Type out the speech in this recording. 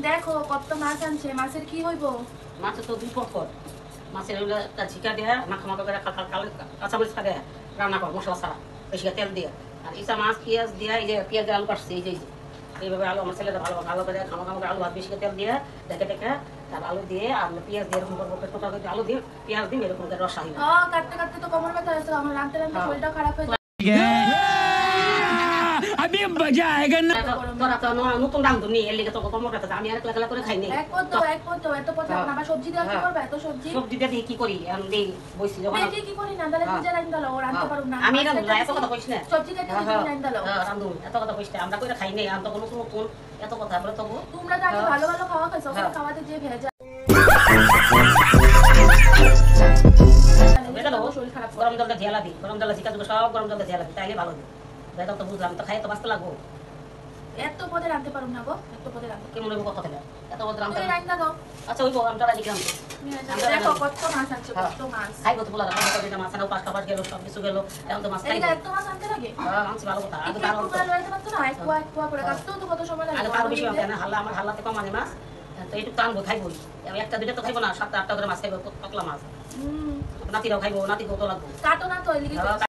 দেখো কত মাছ আনছে, মাছের কি হইব? মাছের তো দুই পক্ষ, মাছের একটা ঝিকা দিয়ে মাখা মাখা করে কাঁচামরিচ থাকে রান্না কর মশলা ছাড়া, বেশি তেল দিয়ে। আর ইসা মাছ পেঁয়াজ দিয়ে, এই যে পেঁয়াজ আলু কাটছে, এই যে এইভাবে আলু আমার ছেলেটা ভালো ভালো করে খামা খামা করে আলু ভাত বেশি তেল দিয়ে দেখে দেখে, তার আলু দিয়ে আর পেঁয়াজ দিয়ে এরকম করবো, টোটা করে আলু দিয়ে পেঁয়াজ দিয়ে এরকম করে রসা হইবে। কাটতে কাটতে তো কোমর ব্যথা হয়েছে আমার, রান্তে রান্তে শরীরটা খারাপ হয়ে যায়। अभी मजा आएगा ना। তোরা তো নতুন রাঁধুনি, এর লিগে তো কোমর ব্যথা, আমি আর একলা করে খাই নাই। এক পদ্ম এত পচা আবার সবজি দেওয়া কি করবে? এত সবজি সবজি দিয়ে কি করি আমি দেই বইছি যখন দেখি কি করি না, তাহলে নিজে রান্না দাও, রান্তে পারুম না আমি রান্ধু এত কথা কইছ না, সবজি কেটে তুমি রান্না দাও। রান্ধু এত কথা কইছ না, আমরা কইরা খাই নাই, আমরা তো নতুন নতুন এত কথা বলে তবু তোমরা তো আগে ভালো ভালো খাওয়া খাইছো, ওখানে খাওয়াতে যে ভেজা শরীর খারাপ। গরম জলটা ঝেলা দিই, গরম জলটা জিকা সব গরম জলটা ঝেলা দিই, তাইলে ভালো দিই। বেদম তো বুঝলাম, তো খাই তো বাঁচতে লাগবো। এত পদে রান্তে পারুম না গো, এত পদে রান্তে কেমন হইব কথা থেকে এত পদে রান্না তুমি রান্না দাও। আচ্ছা ওই আমি তারা লিখলাম দেখো কত মাছ আছে, কত মাছ খাইবো তো বলা রান্না মাছ আনাও, পাঁচ খাবার গেল, সব কিছু গেল, এখন তো মাছ খাইবো। এত মাছ আনতে লাগে? আনছি ভালো কথা, একটু করে লইতে পারতো না, এক পোয়া করে কাটতেও তো কত সময় লাগে। আরো বেশি হবে না, আমার হাল্লাতে কম আনে মাছ, তো এইটুকু তো আনবো, খাইবো। একটা দুইটা তো খাইবো না, 7-8টা করে মাছ খাইবো, পাতলা মাছ। নাতিরাও খাইবো, নাতিকেও তো লাগবো। কাটো না তো এদিকে